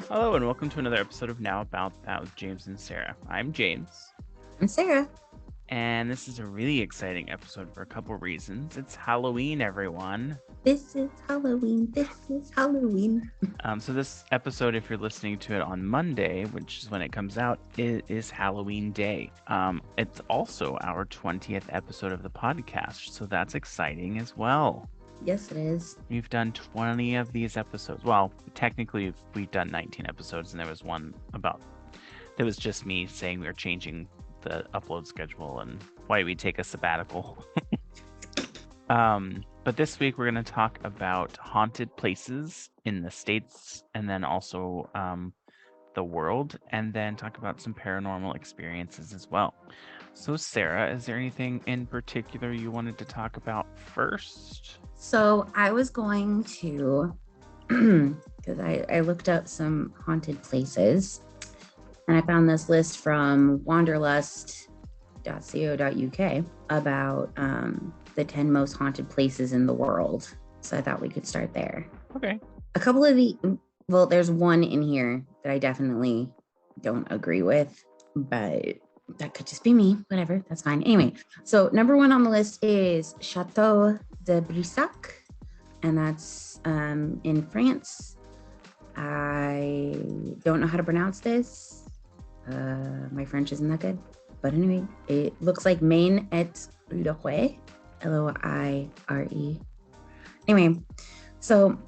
Hello and welcome to another episode of Now About That with James and Sarah. I'm James, I'm Sarah. and this is a really exciting episode for a couple reasons. It's Halloween, everyone. This is Halloween. This is Halloween. So this episode, if you're listening to it on Monday, which is when it comes out, it is Halloween Day. It's also our 20th episode of the podcast, so that's exciting as well. Yes, it is. We've done 20 of these episodes. Well, technically, we've done 19 episodes, and there was one about that was just me saying we were changing the upload schedule and why we take a sabbatical. But this week we're going to talk about haunted places in the States and then also the world, and then talk about some paranormal experiences as well. So, Sarah, is there anything in particular you wanted to talk about first? So I was going to, because I looked up some haunted places and I found this list from wanderlust.co.uk about the 10 most haunted places in the world. So I thought we could start there. Okay. A couple of there's one in here that I definitely don't agree with, but that could just be me. Whatever, that's fine. Anyway, so number one on the list is Chateau de Brissac, and that's in France. I don't know how to pronounce this. My French isn't that good. But anyway, it looks like Maine et Loire, Loire. Anyway, so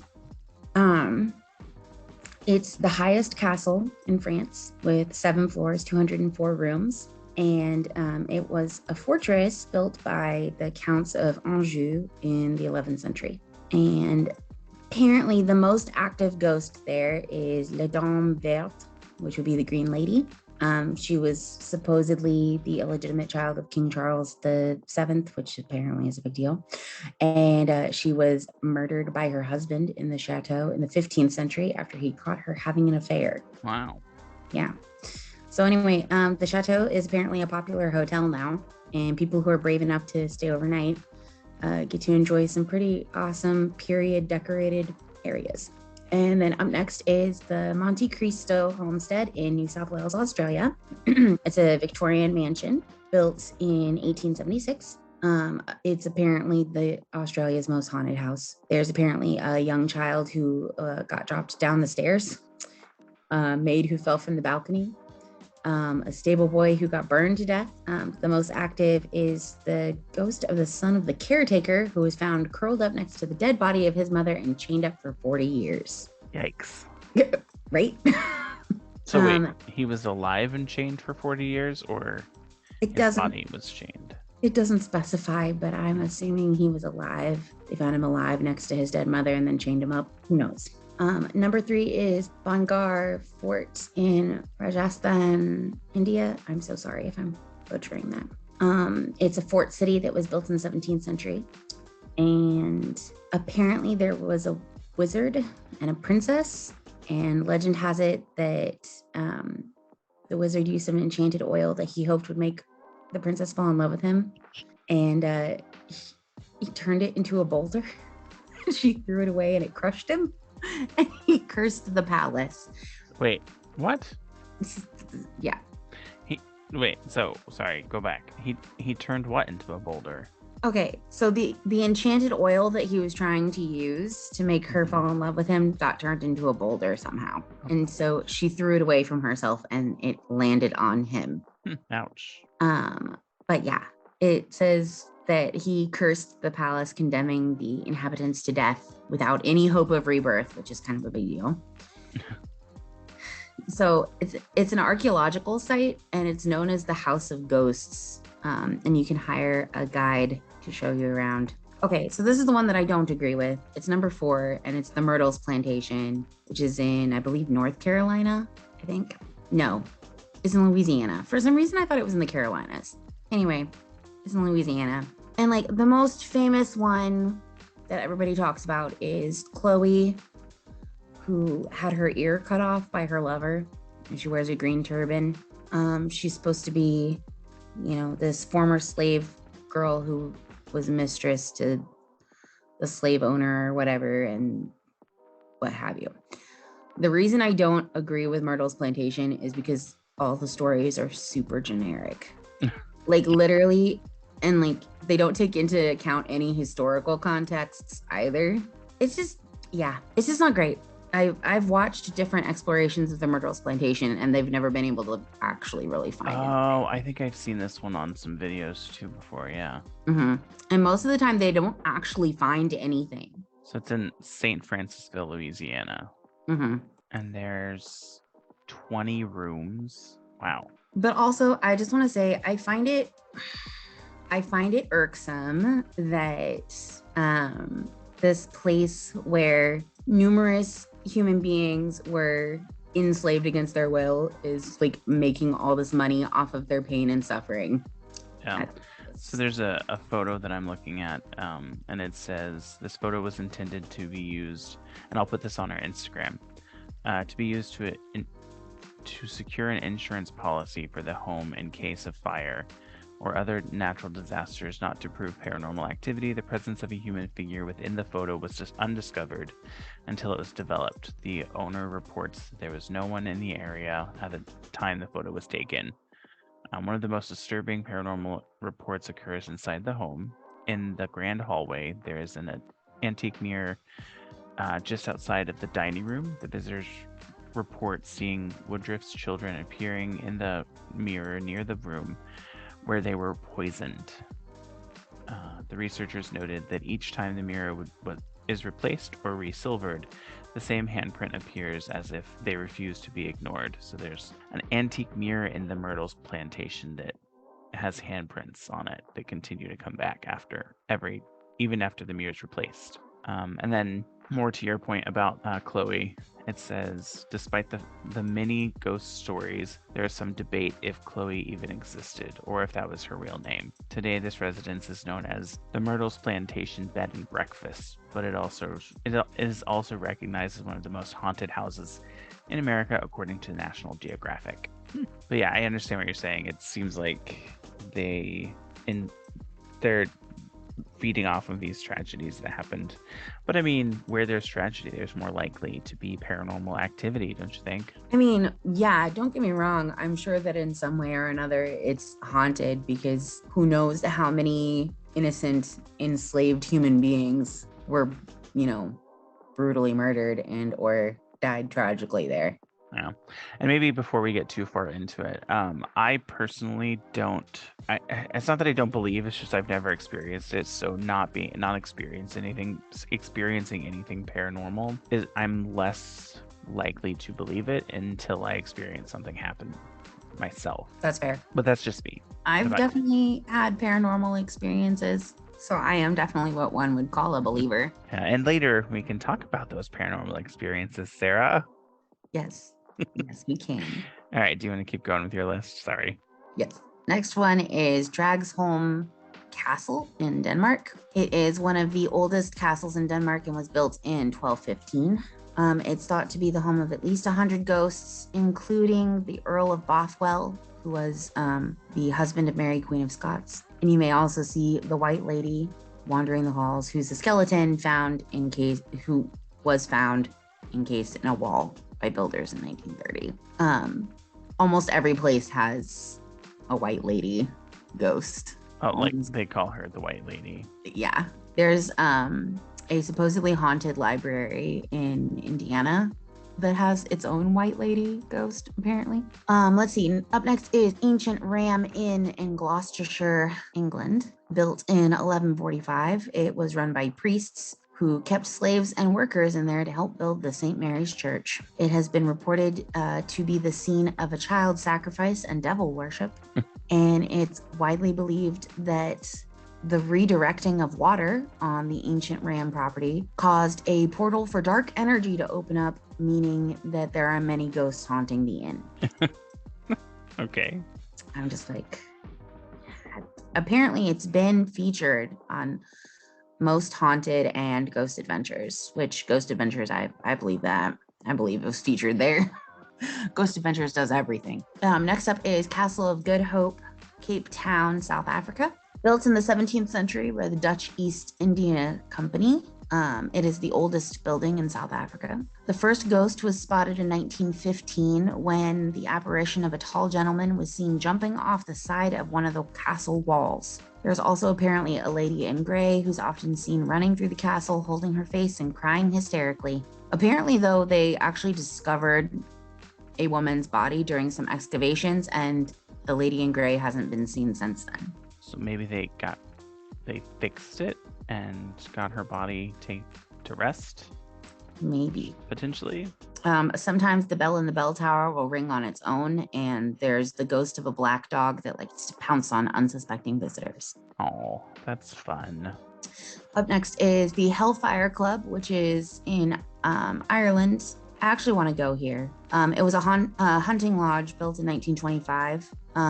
it's the highest castle in France with 7 floors, 204 rooms. And it was a fortress built by the Counts of Anjou in the 11th century. And apparently the most active ghost there is La Dame Verte, which would be the Green Lady. She was supposedly the illegitimate child of King Charles VII, which apparently is a big deal. And she was murdered by her husband in the chateau in the 15th century after he caught her having an affair. Wow. Yeah. So anyway, the chateau is apparently a popular hotel now, and people who are brave enough to stay overnight get to enjoy some pretty awesome period decorated areas. And then up next is the Monte Cristo homestead in New South Wales, Australia. It's a Victorian mansion built in 1876. It's apparently the Australia's most haunted house. There's apparently a young child who got dropped down the stairs, a maid who fell from the balcony, a stable boy who got burned to death. The most active is the ghost of the son of the caretaker, who was found curled up next to the dead body of his mother and chained up for 40 years. Yikes. Right? So wait, he was alive and chained for 40 years, or his body was chained? It doesn't specify, but I'm assuming he was alive. They found him alive next to his dead mother and then chained him up. Who knows? Number 3 is Bangar Fort in Rajasthan, India. I'm so sorry if I'm butchering that. It's a fort city that was built in the 17th century. And apparently there was a wizard and a princess. And legend has it that the wizard used some enchanted oil that he hoped would make the princess fall in love with him. And he turned it into a boulder. She threw it away and it crushed him. And he cursed the palace. Wait, what? Yeah. Sorry, go back. He turned what into a boulder? Okay, so the enchanted oil that he was trying to use to make her fall in love with him got turned into a boulder somehow. And so she threw it away from herself and it landed on him. Ouch. But yeah, it says that he cursed the palace, condemning the inhabitants to death without any hope of rebirth, which is kind of a big deal. So it's an archaeological site, and it's known as the House of Ghosts. And you can hire a guide to show you around. Okay, so this is the one that I don't agree with. It's number 4, and it's the Myrtles Plantation, which is in, I believe, North Carolina, I think. No, it's in Louisiana. For some reason, I thought it was in the Carolinas. Anyway, it's in Louisiana. And like the most famous one that everybody talks about is Chloe, who had her ear cut off by her lover, and she wears a green turban. She's supposed to be, this former slave girl who was mistress to the slave owner or whatever, and what have you. The reason I don't agree with Myrtle's Plantation is because all the stories are super generic. Like literally, and like they don't take into account any historical contexts either. It's just, yeah, it's just not great. I've watched different explorations of the Myrtle's Plantation, and they've never been able to actually really find it. Oh, I think I've seen this one on some videos too before. Yeah. And most of the time, they don't actually find anything. So it's in St. Francisville, Louisiana. And there's 20 rooms. Wow. But also, I just want to say, I find it irksome that this place where numerous human beings were enslaved against their will is like making all this money off of their pain and suffering. Yeah. So there's a photo that I'm looking at, and it says this photo was intended to be used, and I'll put this on our Instagram, to be used to secure an insurance policy for the home in case of fire or other natural disasters, not to prove paranormal activity. The presence of a human figure within the photo was just undiscovered until it was developed. The owner reports that there was no one in the area at the time the photo was taken. One of the most disturbing paranormal reports occurs inside the home. In the grand hallway, there is an antique mirror just outside of the dining room. The visitors report seeing Woodruff's children appearing in the mirror near the room where they were poisoned. The researchers noted that each time the mirror is replaced or resilvered, the same handprint appears as if they refuse to be ignored. So there's an antique mirror in the Myrtle's Plantation that has handprints on it that continue to come back even after the mirror is replaced. And then more to your point about Chloe, it says, despite the many ghost stories, there is some debate if Chloe even existed or if that was her real name. Today, this residence is known as the Myrtle's Plantation Bed and Breakfast, but it is also recognized as one of the most haunted houses in America, according to National Geographic. But yeah, I understand what you're saying. It seems like they're feeding off of these tragedies that happened. But I mean, where there's tragedy, there's more likely to be paranormal activity, don't you think? I mean, yeah, don't get me wrong. I'm sure that in some way or another it's haunted, because who knows how many innocent enslaved human beings were, brutally murdered and or died tragically there. Yeah. And maybe before we get too far into it, I personally don't. It's not that I don't believe. It's just I've never experienced it. So not experiencing anything paranormal I'm less likely to believe it until I experience something happen myself. That's fair. But that's just me. I've definitely had paranormal experiences, so I am definitely what one would call a believer. Yeah, and later we can talk about those paranormal experiences, Sarah. Yes. Yes, we can. All right. Do you want to keep going with your list? Sorry. Yes. Next one is Dragsholm Castle in Denmark. It is one of the oldest castles in Denmark and was built in 1215. It's thought to be the home of at least 100 ghosts, including the Earl of Bothwell, who was the husband of Mary, Queen of Scots. And you may also see the White Lady wandering the halls, who's a skeleton who was found encased in a wall by builders in 1930. Almost every place has a White Lady ghost. Oh, like they call her the White Lady. Yeah. There's a supposedly haunted library in Indiana that has its own White Lady ghost, apparently. Let's see. Up next is Ancient Ram Inn in Gloucestershire, England. Built in 1145. It was run by priests who kept slaves and workers in there to help build the St. Mary's Church. It has been reported to be the scene of a child sacrifice and devil worship. And it's widely believed that the redirecting of water on the ancient Ram property caused a portal for dark energy to open up, meaning that there are many ghosts haunting the inn. Okay. I'm just like, apparently it's been featured on Most Haunted and Ghost Adventures, which Ghost Adventures, I believe that. I believe it was featured there. Ghost Adventures does everything. Next up is Castle of Good Hope, Cape Town, South Africa. Built in the 17th century by the Dutch East India Company. It is the oldest building in South Africa. The first ghost was spotted in 1915 when the apparition of a tall gentleman was seen jumping off the side of one of the castle walls. There's also apparently a lady in gray who's often seen running through the castle, holding her face and crying hysterically. Apparently, though, they actually discovered a woman's body during some excavations, and the lady in gray hasn't been seen since then. So maybe they fixed it and got her body to rest, Maybe. potentially. Sometimes the bell in the bell tower will ring on its own, and there's the ghost of a black dog that likes to pounce on unsuspecting visitors. Oh, that's fun. Up next is the Hellfire Club, which is in Ireland. I actually want to go here. It was a hunting lodge built in 1925.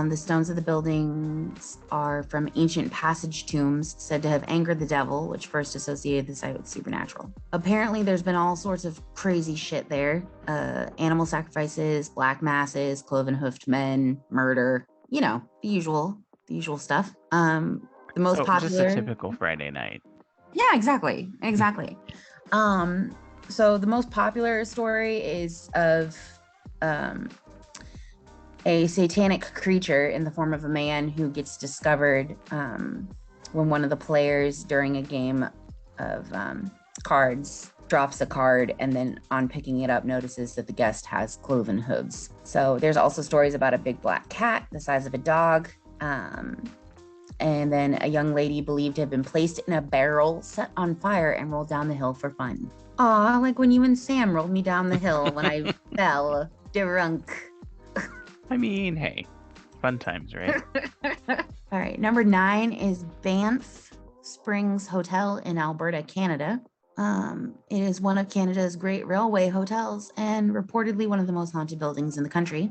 The stones of the buildings are from ancient passage tombs said to have angered the devil, which first associated the site with supernatural. Apparently, there's been all sorts of crazy shit there. Animal sacrifices, black masses, cloven-hoofed men, murder, the usual stuff. The most popular. Just a typical Friday night. Yeah, exactly. So the most popular story is of a satanic creature in the form of a man who gets discovered when one of the players during a game of cards drops a card, and then on picking it up notices that the guest has cloven hooves. So there's also stories about a big black cat the size of a dog. And then a young lady believed to have been placed in a barrel, set on fire, and rolled down the hill for fun. Aw, like when you and Sam rolled me down the hill when I fell drunk. I mean, hey, fun times, right? All right, number 9 is Banff Springs Hotel in Alberta, Canada. It is one of Canada's great railway hotels and reportedly one of the most haunted buildings in the country.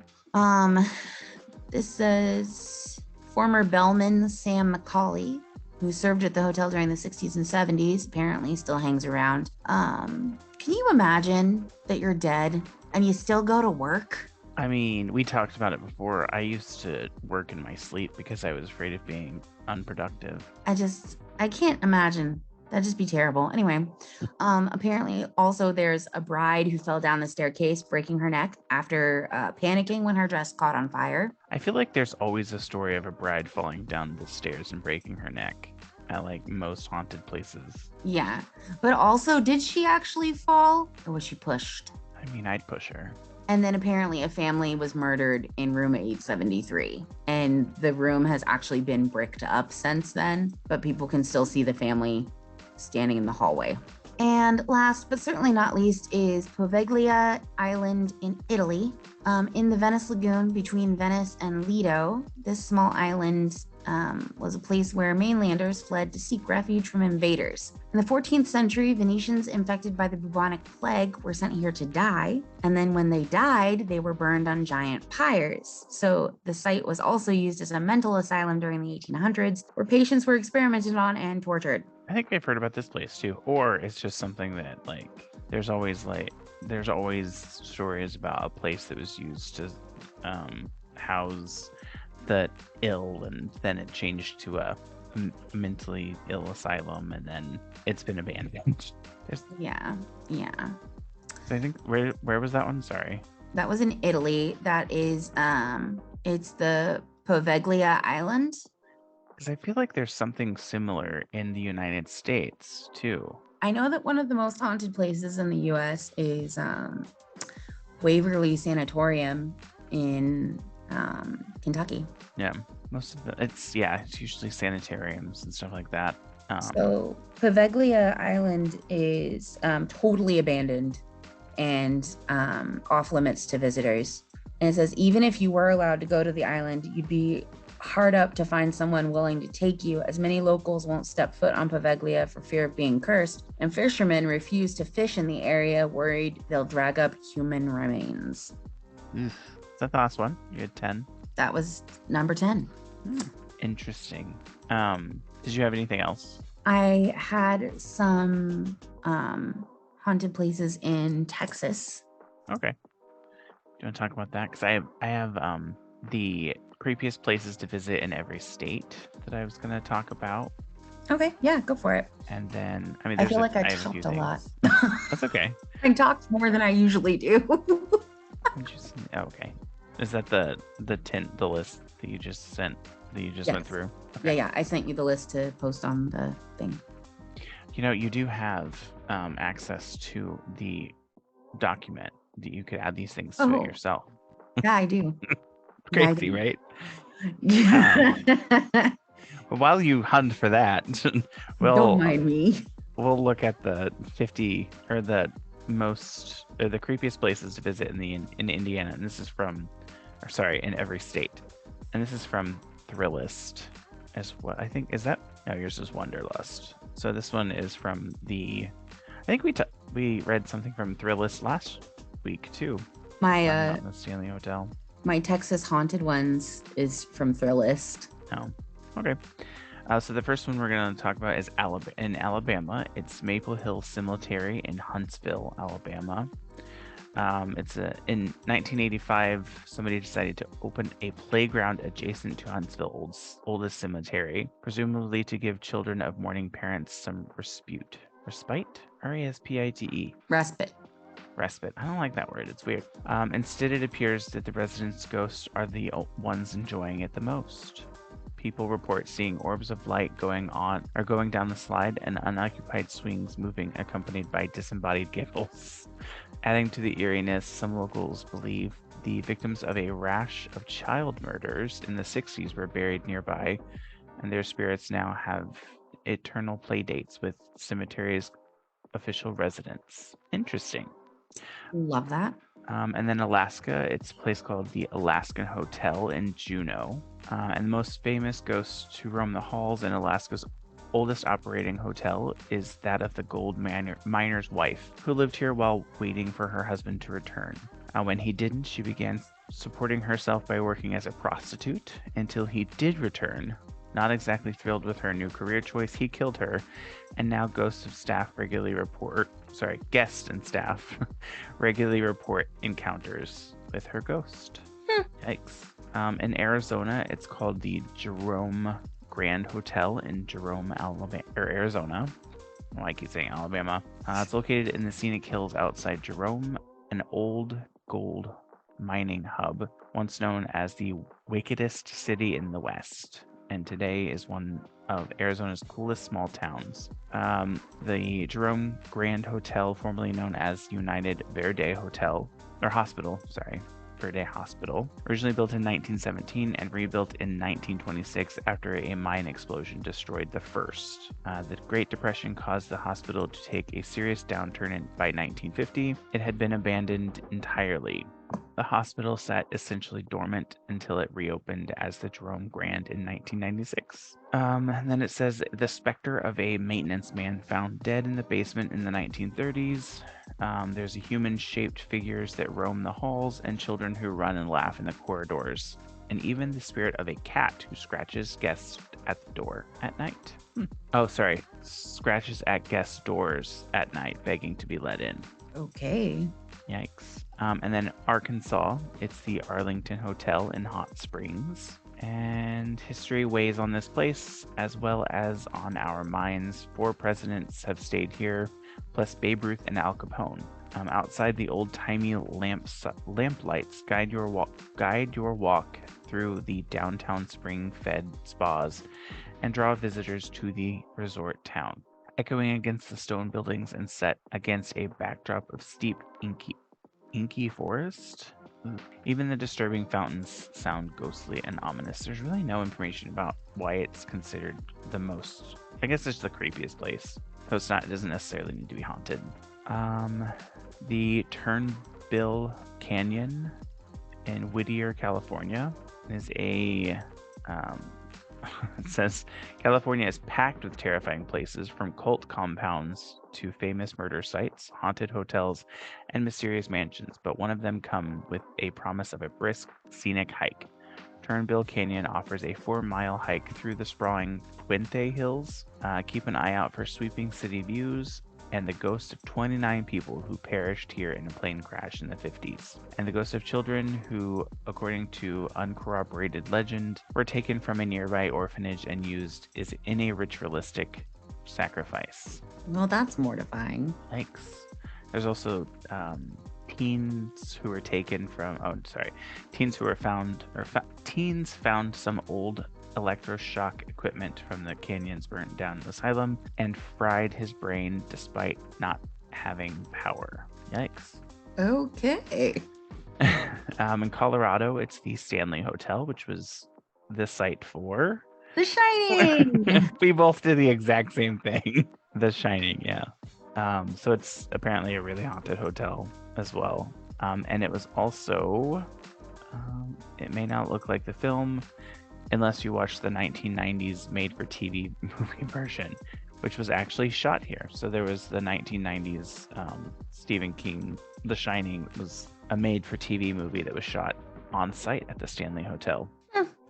This says former bellman Sam Macaulay, who served at the hotel during the 60s and 70s, apparently still hangs around. Can you imagine that you're dead and you still go to work? I mean, we talked about it before. I used to work in my sleep because I was afraid of being unproductive. I can't imagine. That'd just be terrible. Anyway, apparently also there's a bride who fell down the staircase, breaking her neck after panicking when her dress caught on fire. I feel like there's always a story of a bride falling down the stairs and breaking her neck at like most haunted places. Yeah, but also, did she actually fall or was she pushed? I mean, I'd push her. And then apparently a family was murdered in room 873. And the room has actually been bricked up since then, but people can still see the family standing in the hallway. And last but certainly not least is Poveglia Island in Italy. In the Venice Lagoon between Venice and Lido, this small island was a place where mainlanders fled to seek refuge from invaders. In the 14th century, Venetians infected by the bubonic plague were sent here to die, and then when they died, they were burned on giant pyres. So the site was also used as a mental asylum during the 1800s, where patients were experimented on and tortured. I think I've heard about this place too, or it's just something that there's always stories about a place that was used to house the ill, and then it changed to a mentally ill asylum, and then it's been abandoned. Yeah. So I think where was that one? Sorry. That was in Italy. That is it's the Poveglia Island. Because I feel like there's something similar in the United States too. I know that one of the most haunted places in the US is Waverly Sanatorium in Kentucky. Yeah, most of it's usually sanitariums and stuff like that. So Poveglia Island is totally abandoned and off limits to visitors. And it says even if you were allowed to go to the island, you'd be hard up to find someone willing to take you, as many locals won't step foot on Poveglia for fear of being cursed, and fishermen refuse to fish in the area, worried they'll drag up human remains. Is that the last one? You had 10? That was number 10. Interesting. Did you have anything else? I had some haunted places in Texas. Okay. Do you want to talk about that? Because I have the creepiest places to visit in every state that I was going to talk about. Okay, yeah, go for it. And then, I mean, I feel like I I have a few talked a lot. things. That's okay. I talked more than I usually do. Interesting. Oh, okay. Is that the list that you just sent that you just went Yes. through? Yeah, Okay. yeah. I sent you the list to post on the thing. You do have access to the document that you could add these things to it Oh, yourself. yeah, I do. Yeah, I Crazy, do. right? Um, but while you hunt for that, Don't we'll mind me. we'll look at the 50 or the most or the creepiest places to visit in Indiana, and this is from, or sorry, in every state, and this is from Thrillist, as what I think is that. No, yours is Wanderlust. So this one is from the. I think we read something from Thrillist last week too. My Not in the Stanley Hotel. my Texas haunted ones is from Thrillist. Oh, okay. So the first one we're going to talk about is in Alabama. It's Maple Hill Cemetery in Huntsville, Alabama. In 1985, somebody decided to open a playground adjacent to Huntsville's oldest cemetery, presumably to give children of mourning parents some respite. Respite? R-E-S-P-I-T-E. Respite. Respite. I don't like that word. It's weird. Instead, it appears that the residents' ghosts are the ones enjoying it the most. People report seeing orbs of light going down the slide and unoccupied swings moving, accompanied by disembodied giggles. Adding to the eeriness, some locals believe the victims of a rash of child murders in the 60s were buried nearby, and their spirits now have eternal play dates with cemetery's official residents. Interesting. Love that. And then Alaska, it's a place called the Alaskan Hotel in Juneau. And the most famous ghost to roam the halls in Alaska's oldest operating hotel is that of the gold miner's wife, who lived here while waiting for her husband to return. When he didn't, she began supporting herself by working as a prostitute until he did return. Not exactly thrilled with her new career choice, he killed her, and now guests and staff regularly report encounters with her ghost. Yikes. In Arizona, it's called the Jerome Grand Hotel in Jerome, Alabama, or Arizona. Well, I keep saying Alabama. It's located in the scenic hills outside Jerome, an old gold mining hub, once known as the wickedest city in the West, and today is one of Arizona's coolest small towns. The Jerome Grand Hotel, formerly known as United Verde Hotel, or Hospital, sorry, Verde Hospital, originally built in 1917 and rebuilt in 1926 after a mine explosion destroyed the first. The Great Depression caused the hospital to take a serious downturn by 1950. It had been abandoned entirely. The hospital sat essentially dormant until it reopened as the Jerome Grand in 1996. And then it says the specter of a maintenance man found dead in the basement in the 1930s. There's human-shaped figures that roam the halls and children who run and laugh in the corridors, and even the spirit of a cat who scratches guests at the door at night. Oh, sorry, scratches at guests' doors at night, begging to be let in. Okay. Yikes. And then Arkansas, it's the Arlington Hotel in Hot Springs. And history weighs on this place as well as on our minds. 4 presidents have stayed here, plus Babe Ruth and Al Capone. Outside, the old-timey lamp lights guide your walk through the downtown spring-fed spas and draw visitors to the resort town. Echoing against the stone buildings and set against a backdrop of steep, inky forest. Even the disturbing fountains sound ghostly and ominous. There's really no information about why it's considered the most. I guess it's the creepiest place. So it doesn't necessarily need to be haunted. The Turnbill Canyon in Whittier, California is a it says California is packed with terrifying places, from cult compounds to famous murder sites, haunted hotels, and mysterious mansions, but one of them come with a promise of a brisk, scenic hike. Turnbill Canyon offers a 4-mile hike through the sprawling Puente Hills. Keep an eye out for sweeping city views, and the ghosts of 29 people who perished here in a plane crash in the 50s, and the ghosts of children who, according to uncorroborated legend, were taken from a nearby orphanage and used in a ritualistic sacrifice. Well, that's mortifying. Yikes. There's also teens who were taken from. Oh, sorry, teens who were found, or teens found some old electroshock equipment from the canyon's burnt down asylum and fried his brain despite not having power. Yikes. Okay. In Colorado, it's the Stanley Hotel, which was the site for The Shining. we both did the exact same thing. The Shining, yeah. So it's apparently a really haunted hotel as well. And it was also, it may not look like the film unless you watch the 1990s made-for-TV movie version, which was actually shot here. So there was the 1990s Stephen King, The Shining was a made-for-TV movie that was shot on site at the Stanley Hotel.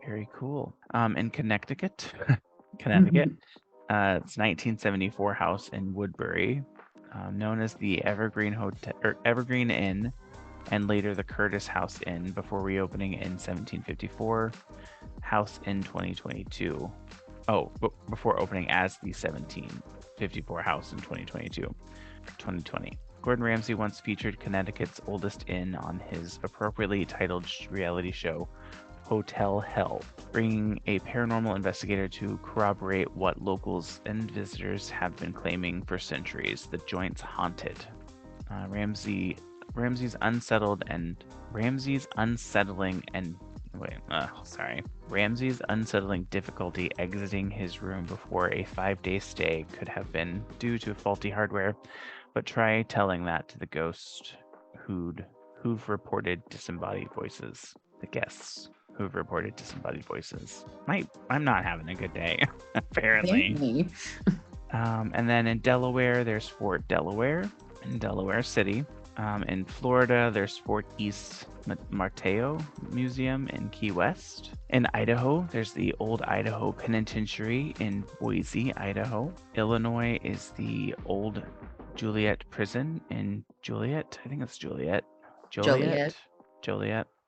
Very cool. In Connecticut, it's 1974 house in Woodbury, known as the Evergreen Hotel or Evergreen Inn, and later the Curtis House Inn before reopening in 1754. House in 2022. Oh, before opening as the 1754 house in 2020. Gordon Ramsay once featured Connecticut's oldest inn on his appropriately titled reality show, Hotel Hell, bringing a paranormal investigator to corroborate what locals and visitors have been claiming for centuries. The joint's haunted. Ramsay's unsettling difficulty exiting his room before a 5-day stay could have been due to faulty hardware, but try telling that to the ghost who've reported disembodied voices. The guests who've reported disembodied voices. I'm not having a good day, apparently. And then in Delaware, there's Fort Delaware in Delaware City. In Florida, there's Fort East Mateo Museum in Key West. In Idaho, there's the Old Idaho Penitentiary in Boise, Idaho. Illinois is the Old Joliet Prison in Joliet. I think it's Joliet. Joliet.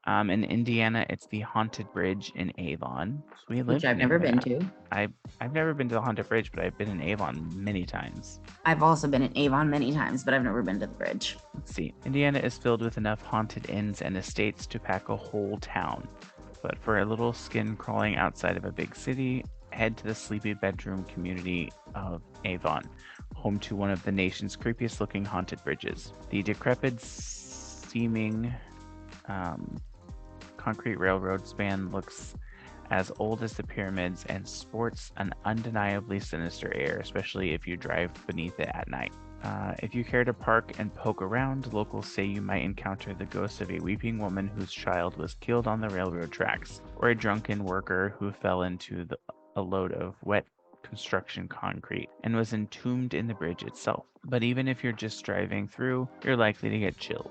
In Indiana, it's the Haunted Bridge in Avon. So we Which I've never been to. I've never been to the Haunted Bridge, but I've been in Avon many times. I've also been in Avon many times, but I've never been to the bridge. Let's see. Indiana is filled with enough haunted inns and estates to pack a whole town. But for a little skin crawling outside of a big city, head to the sleepy bedroom community of Avon, home to one of the nation's creepiest looking haunted bridges. The decrepit seeming concrete railroad span looks as old as the pyramids and sports an undeniably sinister air, especially if you drive beneath it at night. If you care to park and poke around, locals say you might encounter the ghost of a weeping woman whose child was killed on the railroad tracks, or a drunken worker who fell into a load of wet construction concrete and was entombed in the bridge itself. But even if you're just driving through, you're likely to get chilled.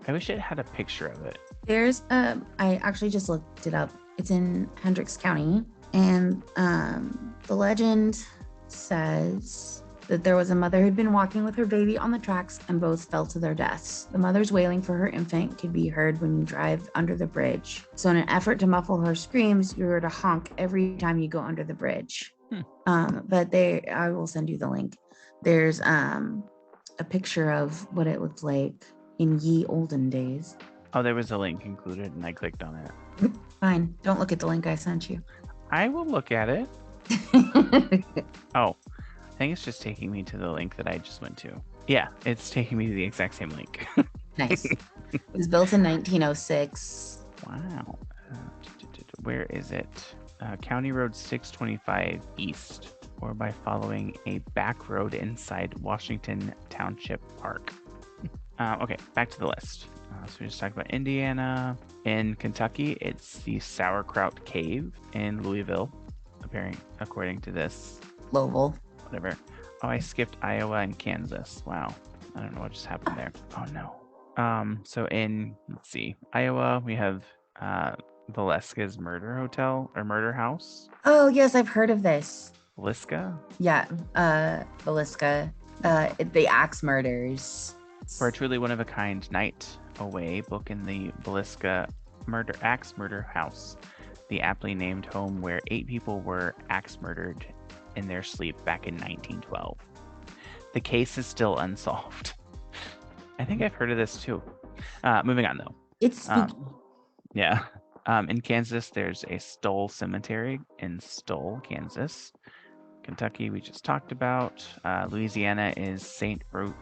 I wish it had a picture of it. There's I actually just looked it up. It's in Hendricks County, and the legend says that there was a mother who'd been walking with her baby on the tracks and both fell to their deaths. The mother's wailing for her infant could be heard when you drive under the bridge. So in an effort to muffle her screams, you were to honk every time you go under the bridge. But I will send you the link. There's a picture of what it looked like in ye olden days. Oh, there was a link included and I clicked on it. Fine. Don't look at the link I sent you. I will look at it. Oh, I think it's just taking me to the link that I just went to. Yeah, it's taking me to the exact same link. Nice. It was built in 1906. Wow. Where is it? County Road 625 East, or by following a back road inside Washington Township Park. Okay, back to the list. So we just talked about Indiana. In Kentucky, it's the Sauerkraut Cave in Louisville, according to this. Louisville. Whatever. Oh, I skipped Iowa and Kansas. Wow. I don't know what just happened there. Oh, no. So in, let's see, Iowa, we have Valeska's Murder Hotel or Murder House. Oh, yes, I've heard of this. Valeska? Yeah, Valeska. The axe murders. For a truly one of a kind night away, book in the Belisca axe murder house, the aptly named home where 8 people were axe murdered in their sleep back in 1912. The case is still unsolved. I think I've heard of this too. Moving on though. It's spooky. Yeah. In Kansas, there's a Stoll Cemetery in Stoll, Kansas. Kentucky, we just talked about. Louisiana is St. Roch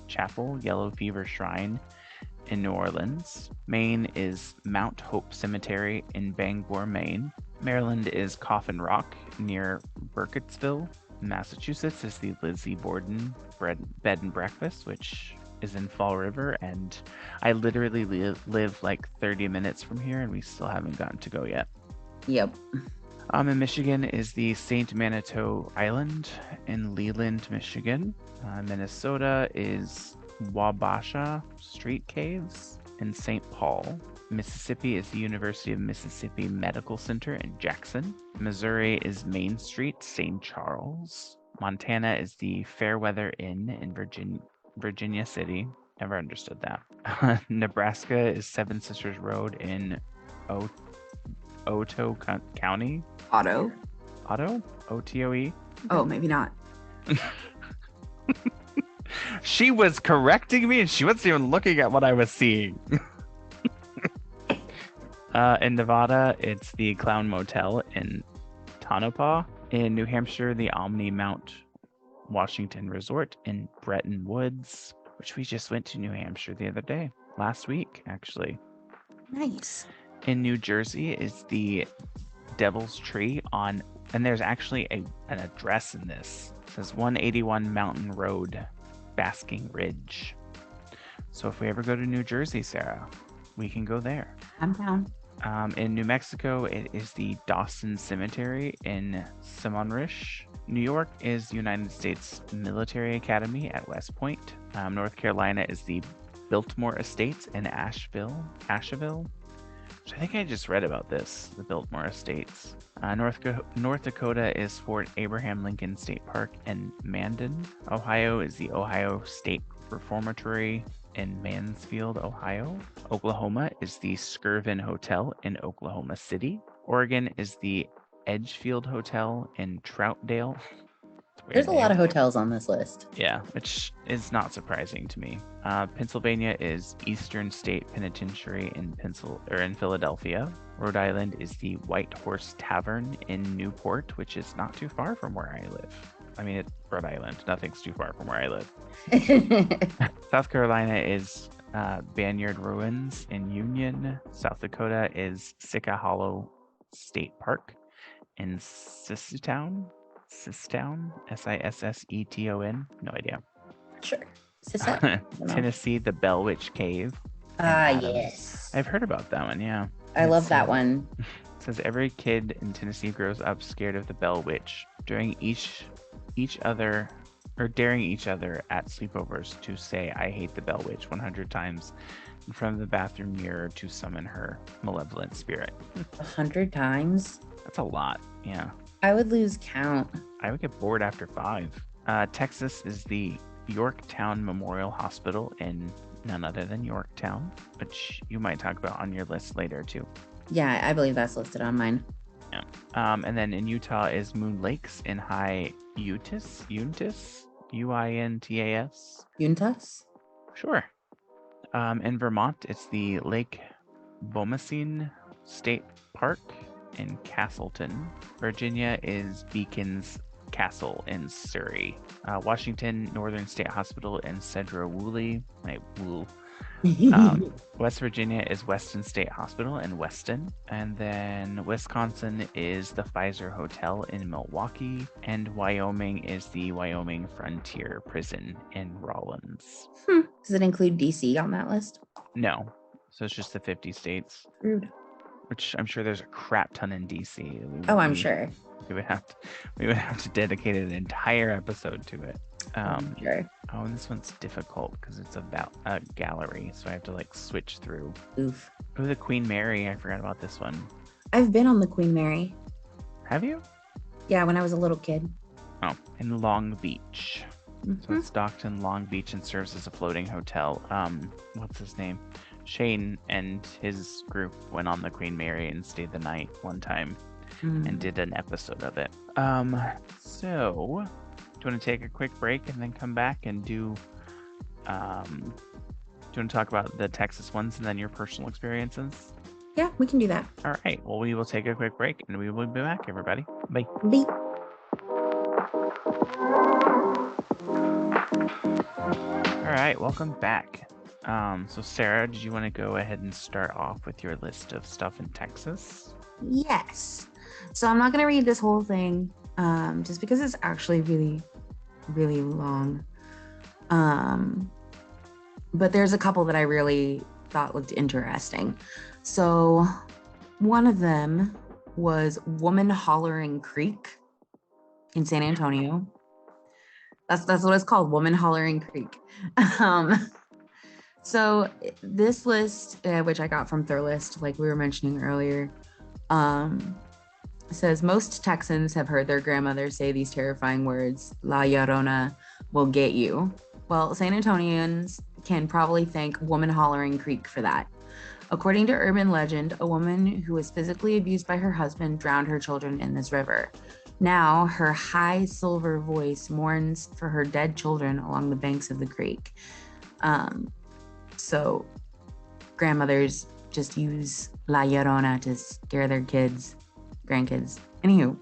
Chapel, Yellow Fever Shrine in New Orleans. Maine is Mount Hope Cemetery in Bangor, Maine. Maryland is Coffin Rock near Burkittsville. Massachusetts is the Lizzie Borden Bed and Breakfast, which is in Fall River, and I literally live like 30 minutes from here, and we still haven't gotten to go yet. Yep. In Michigan is the St. Manitou Island in Leland, Michigan. Minnesota is Wabasha Street Caves in St. Paul. Mississippi is the University of Mississippi Medical Center in Jackson. Missouri is Main Street, St. Charles. Montana is the Fairweather Inn in Virginia City. Never understood that. Nebraska is Seven Sisters Road in Otoe County. Otto? Otoe? Oh, maybe not. She was correcting me and she wasn't even looking at what I was seeing. In Nevada, it's the Clown Motel in Tonopah. In New Hampshire, the Omni Mount Washington Resort in Bretton Woods, which we just went to New Hampshire the other day, last week, actually. Nice. In New Jersey is the Devil's Tree and there's actually an address in this. It says 181 Mountain Road, Basking Ridge. So if we ever go to New Jersey, Sarah, we can go there. I'm down. In New Mexico, it is the Dawson Cemetery in Samonrish. New York is United States Military Academy at West Point. North Carolina is the Biltmore Estates in Asheville. Which I think I just read about this, the Biltmore Estates. North Dakota is Fort Abraham Lincoln State Park in Mandan. Ohio is the Ohio State Reformatory in Mansfield, Ohio. Oklahoma is the Skirvin Hotel in Oklahoma City. Oregon is the Edgefield Hotel in Troutdale. There's a lot of hotels on this list. Yeah, which is not surprising to me. Pennsylvania is Eastern State Penitentiary in Philadelphia. Rhode Island is the White Horse Tavern in Newport, which is not too far from where I live. I mean, it's Rhode Island. Nothing's too far from where I live. South Carolina is Banyard Ruins in Union. South Dakota is Sitka Hollow State Park in Sisseton, Sisseton. No idea. Sure. Tennessee, the Bell Witch Cave. Yes. I've heard about that one, yeah. I love that one. It says every kid in Tennessee grows up scared of the Bell Witch. Daring each other at sleepovers to say I hate the Bell Witch 100 times in front of the bathroom mirror to summon her malevolent spirit. 100 times? That's a lot, yeah. I would lose count. I would get bored after 5. Texas is the Yorktown Memorial Hospital in none other than Yorktown, which you might talk about on your list later too. Yeah, I believe that's listed on mine. Yeah. And then in Utah is Moon Lakes in High Uintas, Uintas. Uintas? Sure. In Vermont, it's the Lake Bomoseen State Park in Castleton. Virginia is Beacons Castle in Surrey. Washington Northern State Hospital in Sedro-Woolley. West Virginia is Weston State Hospital in Weston. And then Wisconsin is the Pfizer Hotel in Milwaukee. And Wyoming is the Wyoming Frontier Prison in Rawlins. Does it include DC on that list? No. So it's just the 50 states. Rude. Which I'm sure there's a crap ton in DC. I'm sure. We would have to dedicate an entire episode to it. Sure. Oh, and this one's difficult because it's about a gallery, so I have to like switch through. Oof. Oh, the Queen Mary. I forgot about this one. I've been on the Queen Mary. Have you? Yeah, when I was a little kid. Oh, in Long Beach. So Mhm. it's docked in Long Beach and serves as a floating hotel. What's his name? Shane and his group went on the Queen Mary and stayed the night one time and Mm. did an episode of it. So do you want to take a quick break and then come back and do do you want to talk about the Texas ones and then your personal experiences? Yeah, we can do that. All right. Well, we will take a quick break and we will be back, everybody. Bye. Beep. All right. Welcome back. So Sarah, did you want to go ahead and start off with your list of stuff in Texas? Yes. So I'm not going to read this whole thing just because it's actually really, really long. But there's a couple that I really thought looked interesting. So one of them was Woman Hollering Creek in San Antonio. That's what it's called, Woman Hollering Creek. So this list, which I got from Therlist, like we were mentioning earlier, says most Texans have heard their grandmother say these terrifying words, La Llorona will get you. Well, San Antonians can probably thank Woman Hollering Creek for that. According to urban legend, a woman who was physically abused by her husband drowned her children in this river. Now, her high silver voice mourns for her dead children along the banks of the creek. So, grandmothers just use La Llorona to scare their kids, grandkids. Anywho,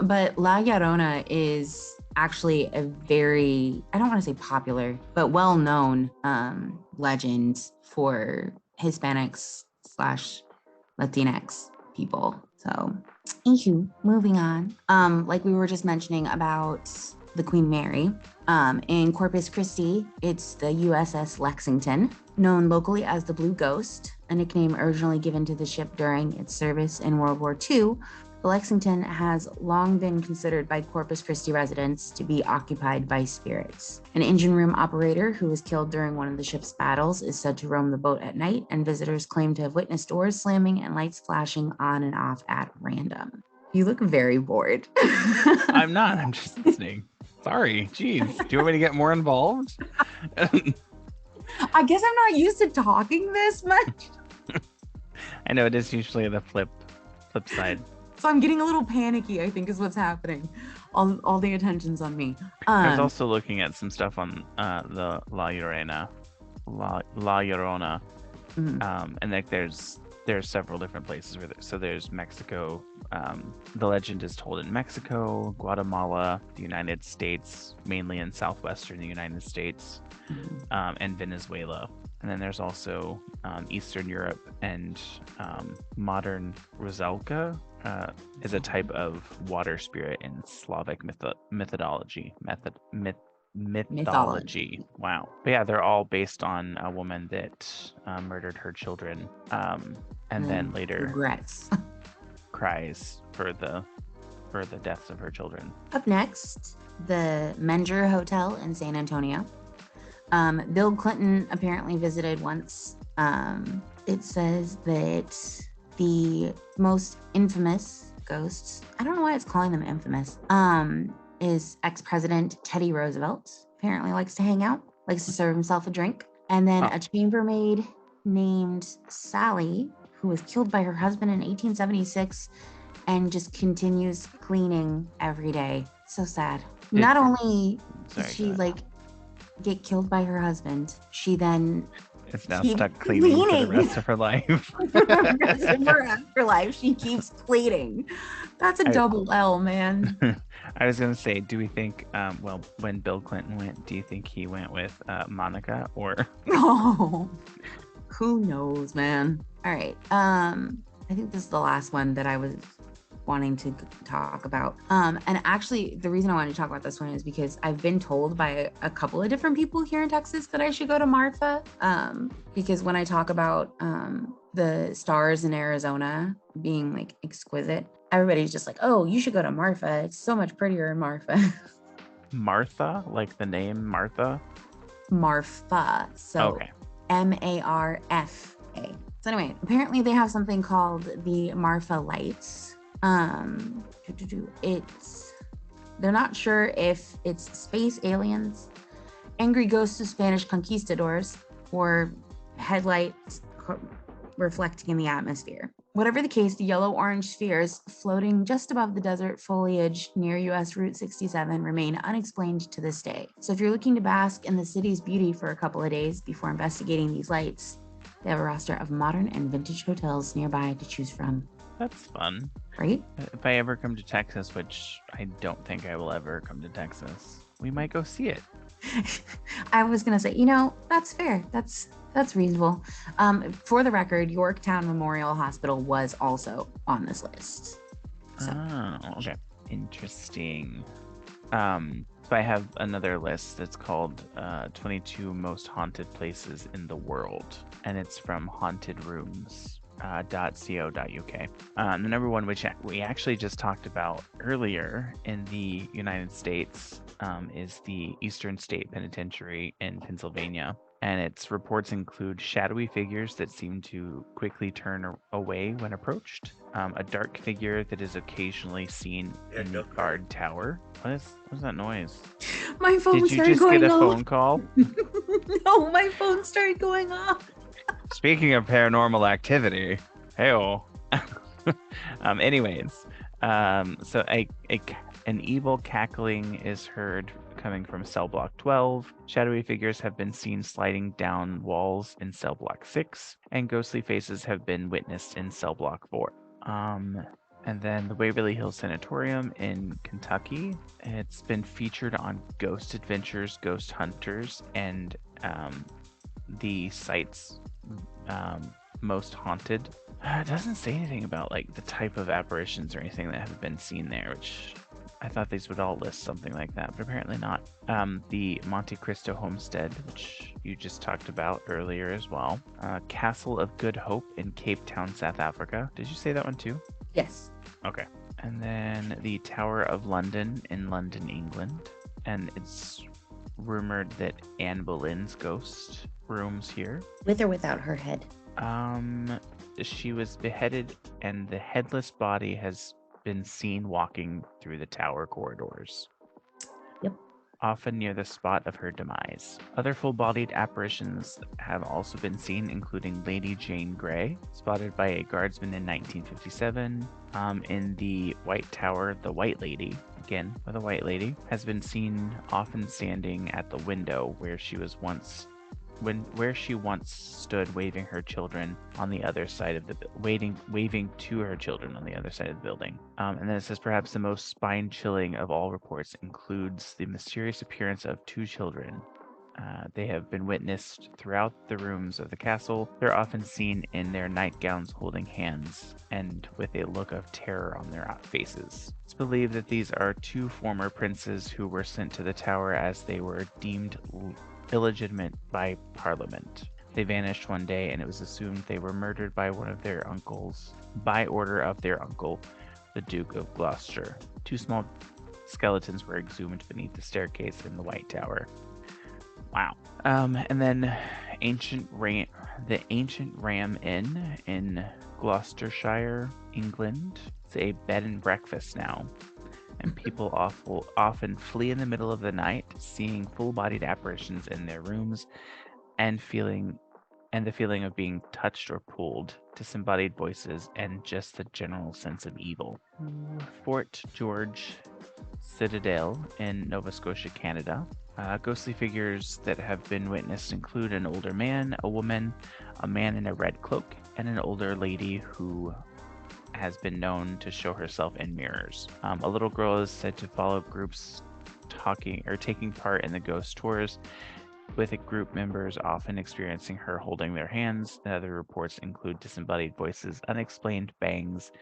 but La Llorona is actually a very, I don't want to say popular, but well-known legend for Hispanics slash Latinx people. So, anywho, moving on. Like we were just mentioning about the Queen Mary. In Corpus Christi, it's the USS Lexington, known locally as the Blue Ghost, a nickname originally given to the ship during its service in World War II. The Lexington has long been considered by Corpus Christi residents to be occupied by spirits. An engine room operator who was killed during one of the ship's battles is said to roam the boat at night, and visitors claim to have witnessed doors slamming and lights flashing on and off at random. You look very bored. I'm not. I'm just listening. Sorry. Jeez. Do you want me to get more involved? I guess I'm not used to talking this much. I know it is usually the flip side. So I'm getting a little panicky, I think is what's happening. All the attention's on me. I was also looking at some stuff on the La Llorona. And like there's several different places where so there's Mexico. The legend is told in Mexico, Guatemala, the United States, mainly in southwestern the United States, and Venezuela. And then there's also Eastern Europe and modern Rusalka is a type of water spirit in Slavic mythology. Mythology. Wow. But yeah, they're all based on a woman that murdered her children, and then later regrets. cries for the deaths of her children. Up next, the Menger Hotel in San Antonio. Bill Clinton apparently visited once. It says that the most infamous ghosts, I don't know why it's calling them infamous, is ex-president Teddy Roosevelt. Apparently likes to hang out, likes to serve himself a drink. And then a chambermaid named Sally, who was killed by her husband in 1876 and just continues cleaning every day. So sad. Not only did she get killed by her husband, she then is now stuck cleaning for the rest of her life. The rest of her afterlife, she keeps cleaning. That's a double L, man. I was gonna say, do we think, when Bill Clinton went, do you think he went with Monica or? Oh, who knows, man. All right. I think this is the last one that I was wanting to talk about. And actually, the reason I wanted to talk about this one is because I've been told by a couple of different people here in Texas that I should go to Marfa. Because when I talk about the stars in Arizona being like exquisite, everybody's just like, oh, you should go to Marfa. It's so much prettier in Marfa. Martha, like the name Martha? Marfa. So okay. Marfa. So anyway, apparently they have something called the Marfa Lights. They're not sure if it's space aliens angry ghosts of Spanish conquistadors, or headlights reflecting in the atmosphere. Whatever the case, the yellow-orange spheres floating just above the desert foliage near US Route 67 remain unexplained to this day. So if you're looking to bask in the city's beauty for a couple of days before investigating these lights, they have a roster of modern and vintage hotels nearby to choose from. That's fun. Right? If I ever come to Texas, which I don't think I will ever come to Texas, we might go see it. I was gonna say, that's fair. That's reasonable. For the record, Yorktown Memorial Hospital was also on this list. So. Oh, okay. Interesting. So I have another list that's called 22 Most Haunted Places in the World, and it's from hauntedrooms.co.uk. The number one, which we actually just talked about earlier in the United States, is the Eastern State Penitentiary in Pennsylvania. And its reports include shadowy figures that seem to quickly turn away when approached, a dark figure that is occasionally seen in the guard tower. What is that noise? My phone Did you started just going get a off. phone call? No, my phone started going off. Speaking of paranormal activity, hey-oh. Anyways, so an evil cackling is heard coming from cell block 12. Shadowy figures have been seen sliding down walls in cell block 6, and ghostly faces have been witnessed in cell block 4. And then the Waverly Hills Sanatorium in Kentucky. It's been featured on Ghost Adventures, Ghost Hunters, and the site's most haunted. It doesn't say anything about like the type of apparitions or anything that have been seen there, which I thought these would all list something like that, but apparently not. The Monte Cristo Homestead, which you just talked about earlier as well. Castle of Good Hope in Cape Town, South Africa. Did you say that one too? Yes. Okay. And then the Tower of London in London, England. And it's rumored that Anne Boleyn's ghost roams here. With or without her head? She was beheaded, and the headless body has been seen walking through the tower corridors. Yep. Often near the spot of her demise. Other full-bodied apparitions have also been seen, including Lady Jane Grey, spotted by a guardsman in 1957. In the White Tower, the White Lady, again with a white lady, has been seen often standing at the window where she once stood waving her children on the other side of the waving to her children on the other side of the building. And then it says perhaps the most spine-chilling of all reports includes the mysterious appearance of two children. They have been witnessed throughout the rooms of the castle. They're often seen in their nightgowns holding hands and with a look of terror on their faces. It's believed that these are two former princes who were sent to the tower as they were deemed illegitimate by Parliament. They vanished one day, and it was assumed they were murdered by one of their uncles, by order of their uncle, the Duke of Gloucester. Two small skeletons were exhumed beneath the staircase in the White Tower. Wow. And then the Ancient Ram Inn in Gloucestershire, England. It's a bed and breakfast now. And people often flee in the middle of the night, seeing full-bodied apparitions in their rooms, and the feeling of being touched or pulled, disembodied voices, and just the general sense of evil. Fort George Citadel in Nova Scotia, Canada. Ghostly figures that have been witnessed include an older man, a woman, a man in a red cloak, and an older lady who has been known to show herself in mirrors. A little girl is said to follow groups taking part in the ghost tours, with the group members often experiencing her holding their hands. The other reports include disembodied voices, unexplained bangs,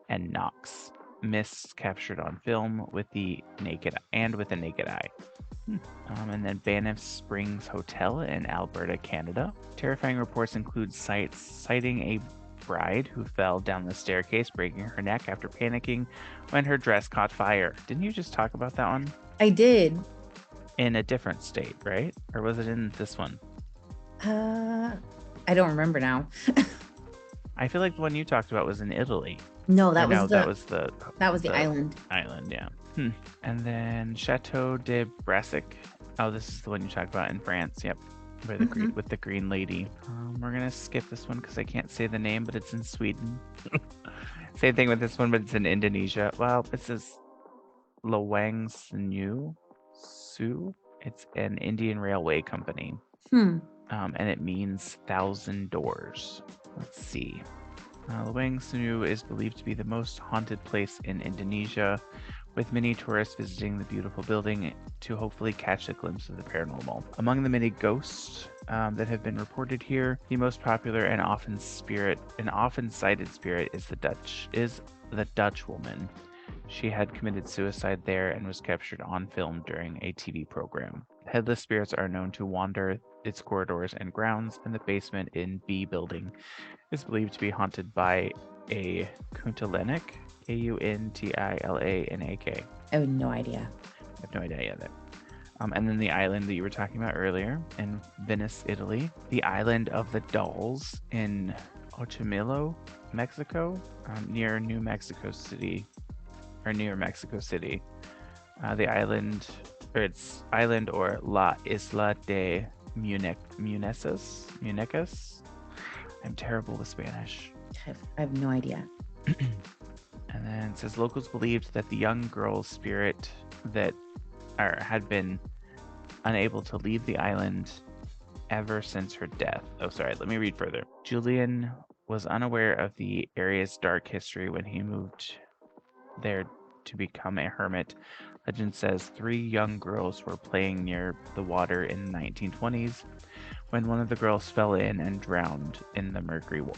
and knocks. Mists captured on film with a naked eye. And then Banff Springs Hotel in Alberta, Canada. Terrifying reports include citing a bride who fell down the staircase, breaking her neck after panicking when her dress caught fire. Didn't you just talk about that one? I did. In a different state, right? Or was it in this one? I don't remember now. I feel like the one you talked about was in Italy. No, that was the island. Island, yeah. And then Chateau de Brassic Oh, this is the one you talked about in France. Yep, where the green with the green lady. We're gonna skip this one because I can't say the name, but it's in Sweden. Same thing with this one, but it's in Indonesia. Well, it says Lawang Senu Su. It's an Indian railway company. And it means 1,000 doors. Let's see. Lawang Senu is believed to be the most haunted place in Indonesia, with many tourists visiting the beautiful building to hopefully catch a glimpse of the paranormal. Among the many ghosts that have been reported here, the most popular and often cited spirit is the Dutch woman. She had committed suicide there and was captured on film during a TV program. Headless spirits are known to wander its corridors and grounds, and the basement in B building is believed to be haunted by a Kuntilanak, Kuntilanak. I have no idea. I have no idea either. And then the island that you were talking about earlier in Venice, Italy, the island of the dolls in Ochimilco, Mexico, near Mexico City. The island, or its island, or La Isla de Muñecas. I'm terrible with Spanish. I have no idea. And then it says locals believed that the young girl's spirit had been unable to leave the island ever since her death. Oh, sorry, let me read further. Julian was unaware of the area's dark history when he moved there to become a hermit. Legend says 3 young girls were playing near the water in the 1920s when one of the girls fell in and drowned in the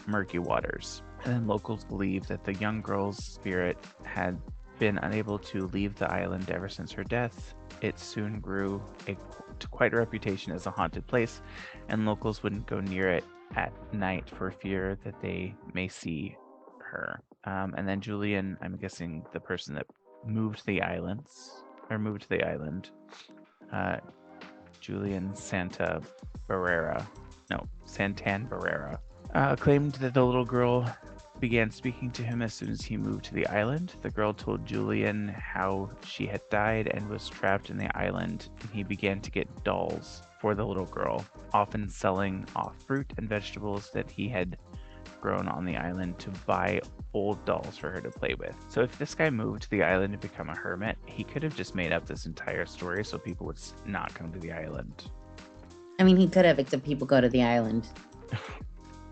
murky waters. And then locals believe that the young girl's spirit had been unable to leave the island ever since her death. It soon grew to quite a reputation as a haunted place, and locals wouldn't go near it at night for fear that they may see her. And then Julian, I'm guessing the person that moved to the island, Julian Santan Barrera, claimed that the little girl began speaking to him as soon as he moved to the island. The girl told Julian how she had died and was trapped in the island, and he began to get dolls for the little girl, often selling off fruit and vegetables that he had grown on the island to buy old dolls for her to play with. So if this guy moved to the island to become a hermit, he could have just made up this entire story so people would not come to the island. I mean, he could have, except people go to the island.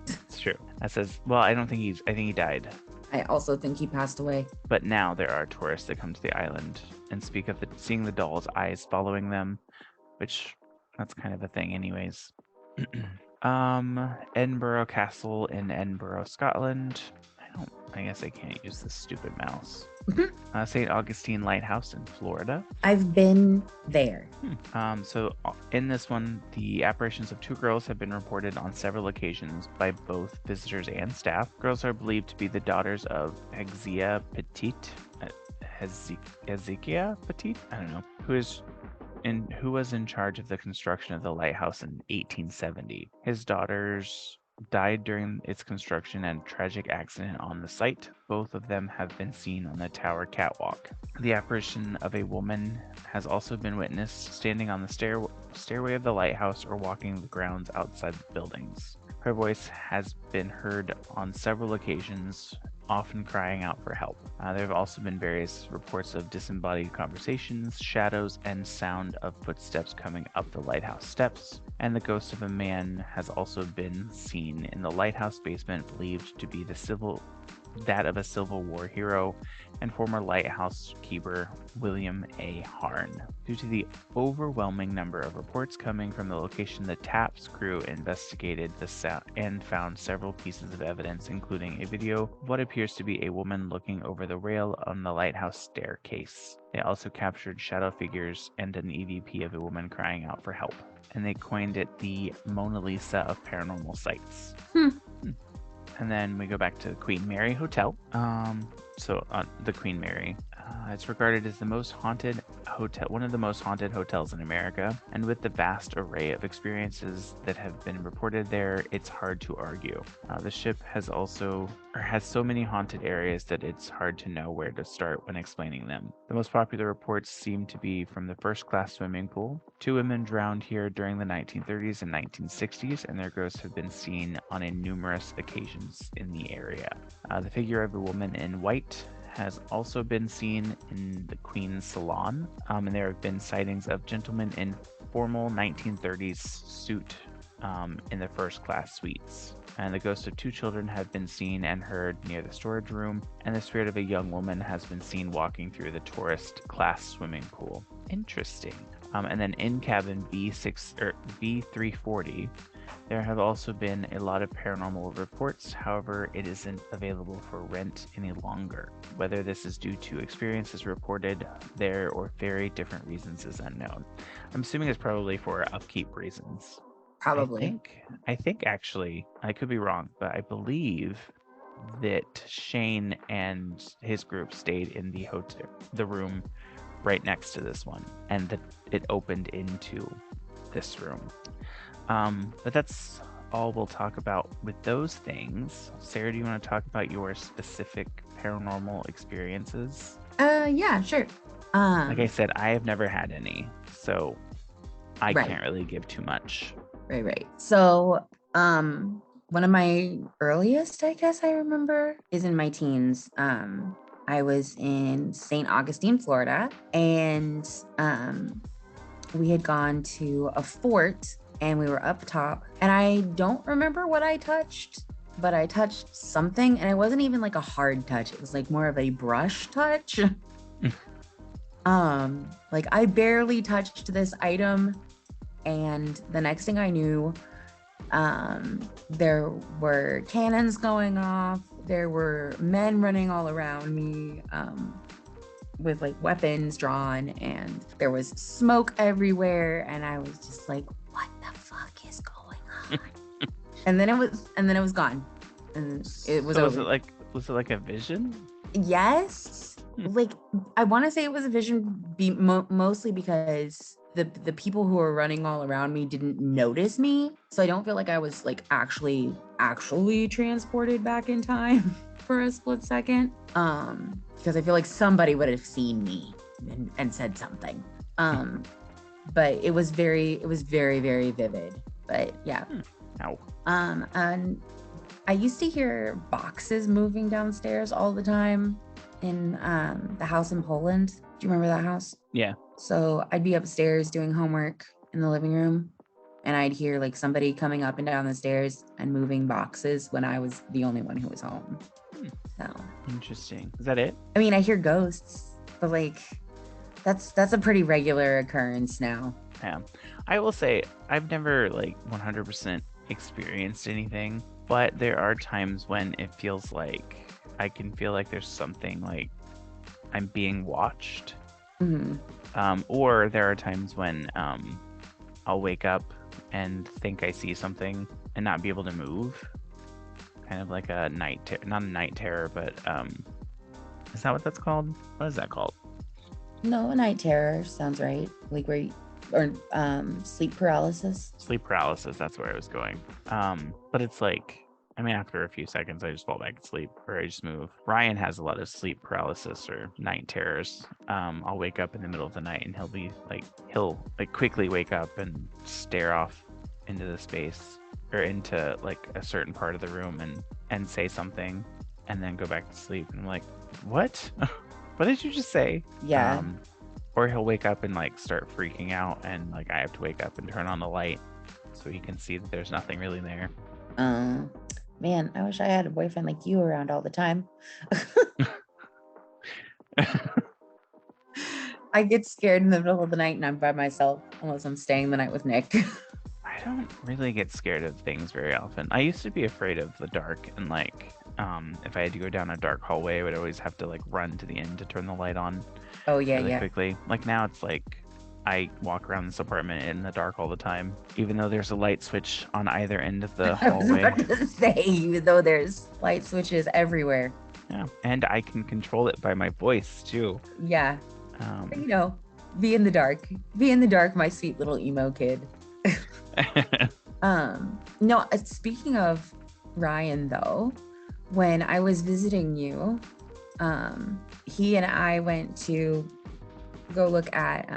It's true. That says, well, I think he died. I also think he passed away. But now there are tourists that come to the island and speak of seeing the doll's eyes following them, which that's kind of a thing anyways. Edinburgh Castle in Edinburgh, Scotland. I guess I can't use this stupid mouse. St. Augustine Lighthouse in Florida. I've been there. So in this one, the apparitions of 2 girls have been reported on several occasions by both visitors and staff. Girls are believed to be the daughters of Hezekiah Petit. Hezekiah Petit? I don't know. Who was in charge of the construction of the lighthouse in 1870. His daughters died during its construction and a tragic accident on the site. Both of them have been seen on the tower catwalk. The apparition of a woman has also been witnessed standing on the stairway of the lighthouse or walking the grounds outside the buildings. Her voice has been heard on several occasions, often crying out for help. There have also been various reports of disembodied conversations, shadows, and sound of footsteps coming up the lighthouse steps. And the ghost of a man has also been seen in the lighthouse basement, believed to be that of a Civil War hero and former lighthouse keeper William A. Harn. Due to the overwhelming number of reports coming from the location, the TAPS crew investigated the sound and found several pieces of evidence, including a video of what appears to be a woman looking over the rail on the lighthouse staircase. They also captured shadow figures and an EVP of a woman crying out for help, and they coined it the Mona Lisa of paranormal sites. And then we go back to the Queen Mary Hotel. The Queen Mary. It's regarded as the most haunted one of the most haunted hotels in America, and with the vast array of experiences that have been reported there, it's hard to argue. The ship has so many haunted areas that it's hard to know where to start when explaining them. The most popular reports seem to be from the first-class swimming pool. 2 women drowned here during the 1930s and 1960s, and their ghosts have been seen on numerous occasions in the area. The figure of a woman in white has also been seen in the Queen's Salon, and there have been sightings of gentlemen in formal 1930s suit in the first class suites. And the ghosts of 2 children have been seen and heard near the storage room, and the spirit of a young woman has been seen walking through the tourist class swimming pool. Interesting. And then in cabin B340, there have also been a lot of paranormal reports. However, it isn't available for rent any longer. Whether this is due to experiences reported there or very different reasons is unknown. I'm assuming it's probably for upkeep reasons. Probably. I think actually, I could be wrong, but I believe that Shane and his group stayed in the room right next to this one, and that it opened into this room. But that's all we'll talk about with those things. Sarah, do you want to talk about your specific paranormal experiences? Yeah, sure. Like I said, I have never had any, so I Right. can't really give too much. Right. So, one of my earliest, I guess I remember, is in my teens. I was in St. Augustine, Florida, and we had gone to a fort, and we were up top, and I don't remember what I touched, but I touched something, and it wasn't even like a hard touch. It was like more of a brush touch. Like I barely touched this item, and the next thing I knew, there were cannons going off. There were men running all around me, with like weapons drawn, and there was smoke everywhere, and I was just like, what the fuck is going on? and then it was gone, and it was So over. was it like a vision? Yes. Like I want to say it was a vision, mostly because the people who were running all around me didn't notice me, so I don't feel like I was like actually transported back in time for a split second, because I feel like somebody would have seen me and said something, but it was very very vivid. But yeah. Ow. And I used to hear boxes moving downstairs all the time in the house in Poland. Do you remember that house? Yeah. So I'd be upstairs doing homework in the living room, and I'd hear like somebody coming up and down the stairs and moving boxes when I was the only one who was home. So Interesting. Is that it? I mean, I hear ghosts, but like that's a pretty regular occurrence now. Yeah. I will say I've never like 100% experienced anything, but there are times when it feels like I can feel like there's something like I'm being watched. Mm-hmm. Or there are times when I'll wake up and think I see something and not be able to move. Kind of like a not a night terror, but is that what that's called? What is that called? No, a night terror sounds right. Like where or sleep paralysis. Sleep paralysis, that's where I was going. But it's like, I mean, after a few seconds, I just fall back asleep or I just move. Ryan has a lot of sleep paralysis or night terrors. I'll wake up in the middle of the night and he'll quickly wake up and stare off into the space or into like a certain part of the room and say something and then go back to sleep. And I'm like, what? What did you just say? Yeah. Or he'll wake up and like start freaking out and like I have to wake up and turn on the light so he can see that there's nothing really there. Man, I wish I had a boyfriend like you around all the time. I get scared in the middle of the night and I'm by myself unless I'm staying the night with Nick. I don't really get scared of things very often. I used to be afraid of the dark and like if I had to go down a dark hallway, I would always have to like run to the end to turn the light on. Oh yeah, really yeah. quickly. Like now it's like I walk around this apartment in the dark all the time, even though there's a light switch on either end of the I was hallway. about to say, even though there's light switches everywhere. Yeah, and I can control it by my voice too. Yeah. You know. Be in the dark. Be in the dark, my sweet little emo kid. No, speaking of Ryan though, when I was visiting you, he and I went to go look at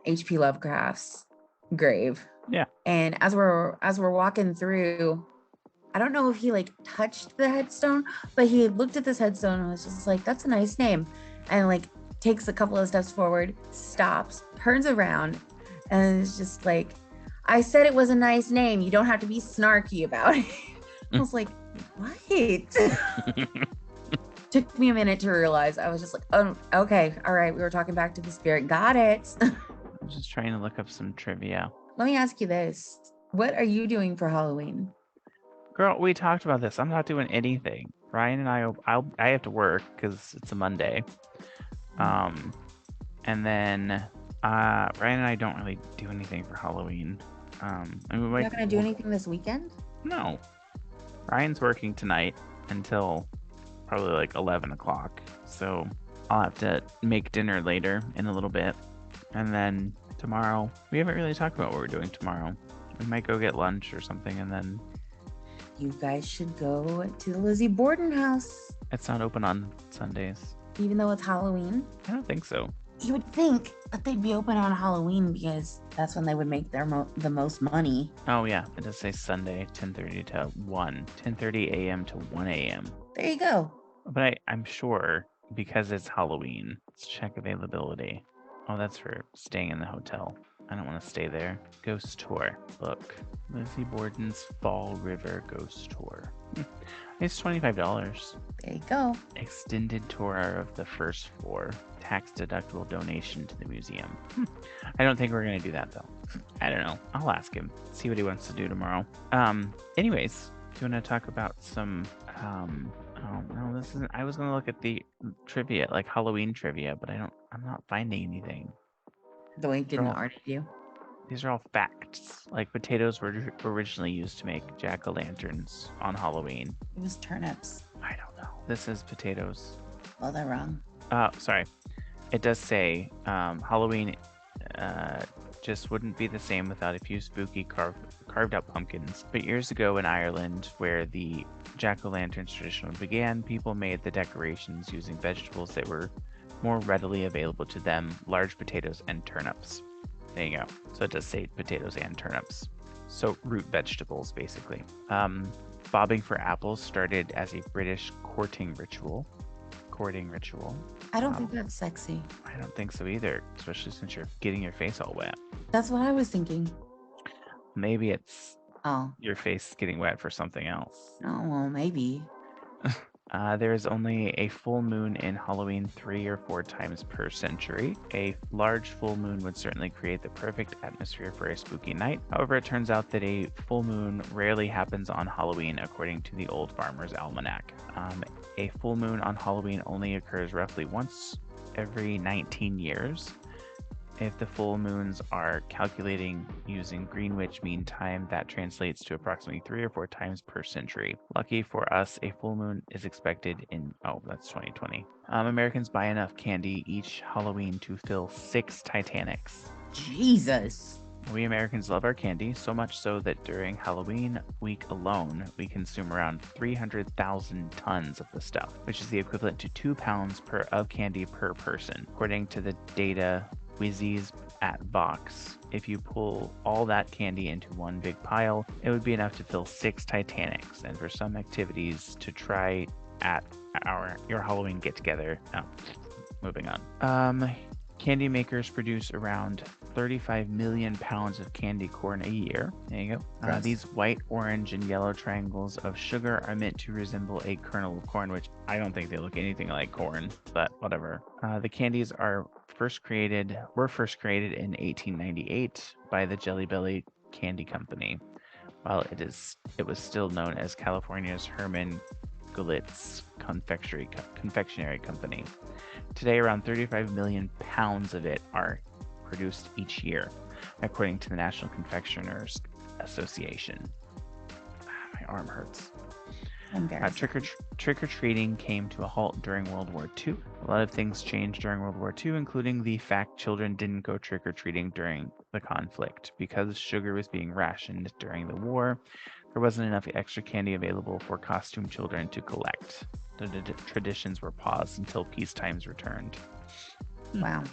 HP Lovecraft's grave. Yeah. And as we're walking through, I don't know if he like touched the headstone, but he looked at this headstone and was just like, that's a nice name. And like takes a couple of steps forward, stops, turns around, and it's just like, I said it was a nice name. You don't have to be snarky about it. I was like, what? Took me a minute to realize. I was just like, oh, okay, all right. We were talking back to the spirit. Got it. I'm just trying to look up some trivia. Let me ask you this. What are you doing for Halloween? Girl, we talked about this. I'm not doing anything. Ryan and I have to work because it's a Monday. And then Ryan and I don't really do anything for Halloween. And You're not going to do anything this weekend? No. Ryan's working tonight until probably like 11 o'clock. So I'll have to make dinner later in a little bit. And then tomorrow, we haven't really talked about what we're doing tomorrow. We might go get lunch or something, and then you guys should go to the Lizzie Borden house. It's not open on Sundays. Even though it's Halloween? I don't think so. You would think that they'd be open on Halloween because that's when they would make the most money. Oh yeah, it does say Sunday, 10:30 to 1, 10:30 a.m. to 1 a.m. There you go. But I'm sure because it's Halloween. Let's check availability. Oh, that's for staying in the hotel. I don't want to stay there. Ghost tour. Look, Lizzie Borden's Fall River Ghost Tour. It's $25. There you go. Extended tour of the first floor. Tax deductible donation to the museum. I don't think we're gonna do that though. I don't know. I'll ask him. See what he wants to do tomorrow. Anyways, do you want to talk about some? Oh no, this isn't. I was gonna look at the trivia, like Halloween trivia, but I'm not finding anything. The link didn't already do. These are all facts. Like potatoes were originally used to make jack-o'-lanterns on Halloween. It was turnips. I don't know. This is potatoes. Oh, they're wrong. Sorry. It does say Halloween just wouldn't be the same without a few spooky carved out pumpkins. But years ago in Ireland, where the jack-o'-lanterns tradition began, people made the decorations using vegetables that were more readily available to them, large potatoes and turnips. There you go. So it does say potatoes and turnips. So root vegetables, basically. Bobbing for apples started as a British courting ritual. I don't think that's sexy. I don't think so either, especially since you're getting your face all wet. That's what I was thinking. Maybe it's your face getting wet for something else. Oh, well, maybe. There is only a full moon in Halloween 3 or 4 times per century. A large full moon would certainly create the perfect atmosphere for a spooky night. However, it turns out that a full moon rarely happens on Halloween, according to the Old Farmer's Almanac. A full moon on Halloween only occurs roughly once every 19 years. If the full moons are calculating using Greenwich Mean Time, that translates to approximately 3 or 4 times per century. Lucky for us, a full moon is expected in, that's 2020. Americans buy enough candy each Halloween to fill 6 Titanics. Jesus. We Americans love our candy, so much so that during Halloween week alone, we consume around 300,000 tons of the stuff, which is the equivalent to 2 pounds of candy per person. According to the data Whizzies at Box, if you pull all that candy into one big pile, it would be enough to fill 6 Titanics. And for some activities to try at your Halloween get-together. Moving on. Candy makers produce around 35 million pounds of candy corn a year. There you go. These white, orange, and yellow triangles of sugar are meant to resemble a kernel of corn, which I don't think they look anything like corn, but whatever. The candies were first created in 1898 by the Jelly Belly Candy Company, while it was still known as California's Herman Gulitz Confectionery Company. Today, around 35 million pounds of it are produced each year, according to the National Confectioners Association. My arm hurts. Embarrassing. Trick or treating came to a halt during World War II. A lot of things changed during World War II, including the fact children didn't go trick or treating during the conflict. Because sugar was being rationed during the war, there wasn't enough extra candy available for costume children to collect. The traditions were paused until peace times returned. Wow.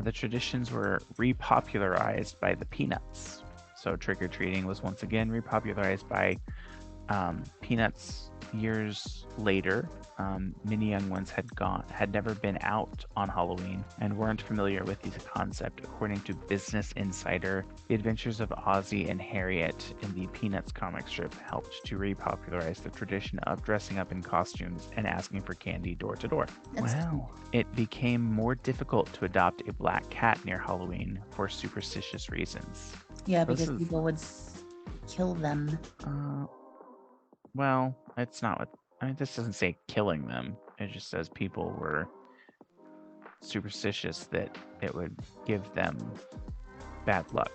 The traditions were repopularized by the Peanuts. So trick or treating was once again repopularized by Peanuts years later. Many young ones had never been out on Halloween and weren't familiar with the concept. According to Business Insider, the adventures of Ozzie and Harriet in the Peanuts comic strip helped to repopularize the tradition of dressing up in costumes and asking for candy door to door. That's Well, it became more difficult to adopt a black cat near Halloween for superstitious reasons. yeah, This because is people would kill them. well, it's not what I mean. This doesn't say killing them. It just says people were superstitious that it would give them bad luck.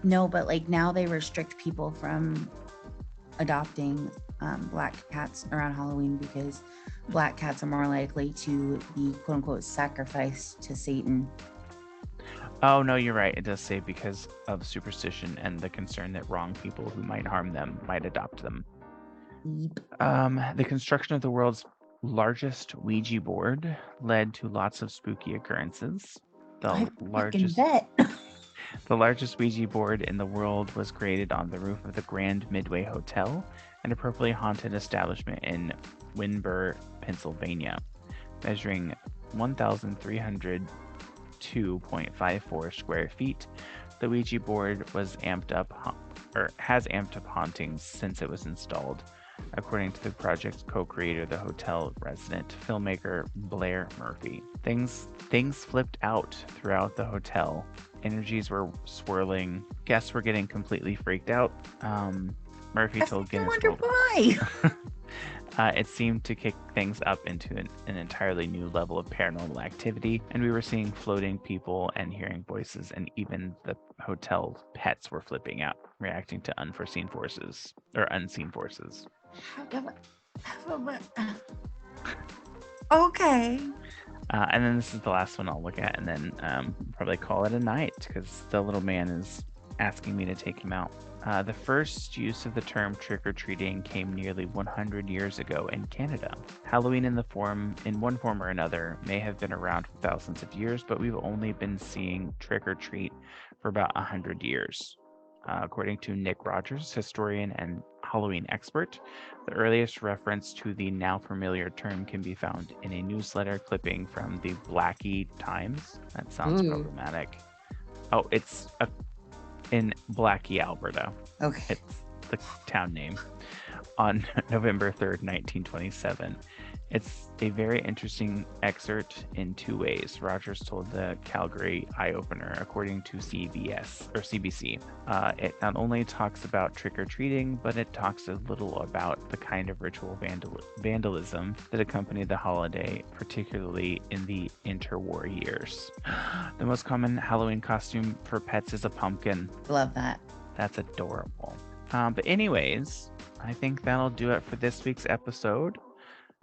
No, but like now they restrict people from adopting black cats around Halloween because black cats are more likely to be quote unquote sacrificed to Satan. Oh no, you're right. It does say because of superstition and the concern that wrong people who might harm them might adopt them. Yep. The construction of the world's largest Ouija board led to lots of spooky occurrences. I fucking bet. The largest Ouija board in the world was created on the roof of the Grand Midway Hotel, an appropriately haunted establishment in Winburn, Pennsylvania, measuring 1,302.54 square feet. The Ouija board has amped up hauntings since it was installed, according to the project's co-creator, the hotel resident filmmaker Blair Murphy. Things flipped out throughout the hotel. Energies were swirling. Guests were getting completely freaked out. Murphy told Guinness wonder World. why. It seemed to kick things up into an entirely new level of paranormal activity, and we were seeing floating people and hearing voices, and even the hotel pets were flipping out, reacting to unforeseen forces or unseen forces. Okay. And then this is the last one I'll look at, and then probably call it a night because the little man is asking me to take him out. The first use of the term trick-or-treating came nearly 100 years ago in Canada. Halloween in one form or another may have been around for thousands of years, but we've only been seeing trick-or-treat for about 100 years. According to Nick Rogers, historian and Halloween expert, the earliest reference to the now familiar term can be found in a newsletter clipping from the Blackie Times. That sounds problematic. Oh, it's in Blackie, Alberta. Okay. It's the town name. On November 3rd, 1927. It's a very interesting excerpt in two ways. Rogers told the Calgary Eye Opener, according to CBC. It not only talks about trick-or-treating, but it talks a little about the kind of ritual vandalism that accompanied the holiday, particularly in the interwar years. The most common Halloween costume for pets is a pumpkin. Love that. That's adorable. But anyways, I think that'll do it for this week's episode.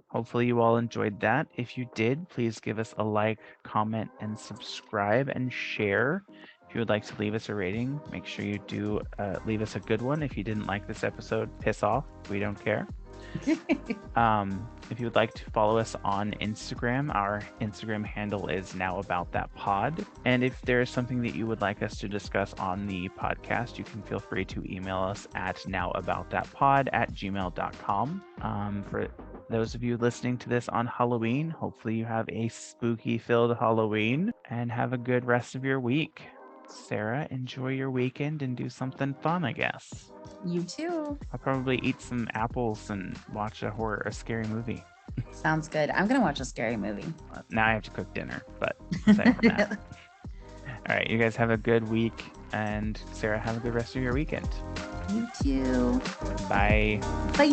Hopefully you all enjoyed that. If you did, please give us a like, comment, and subscribe and share. If you would like to leave us a rating, make sure you do leave us a good one. If you didn't like this episode, piss off. We don't care. If you would like to follow us on Instagram, our Instagram handle is NowAboutThatPod. And if there is something that you would like us to discuss on the podcast, you can feel free to email us at nowaboutthatpod@gmail.com. For those of you listening to this on Halloween, hopefully you have a spooky-filled Halloween and have a good rest of your week. Sarah, enjoy your weekend and do something fun, I guess. You too. I'll probably eat some apples and watch a scary movie. Sounds good. I'm going to watch a scary movie. Now I have to cook dinner, but aside from that. All right, you guys have a good week, and Sarah, have a good rest of your weekend. You too. Bye. Bye.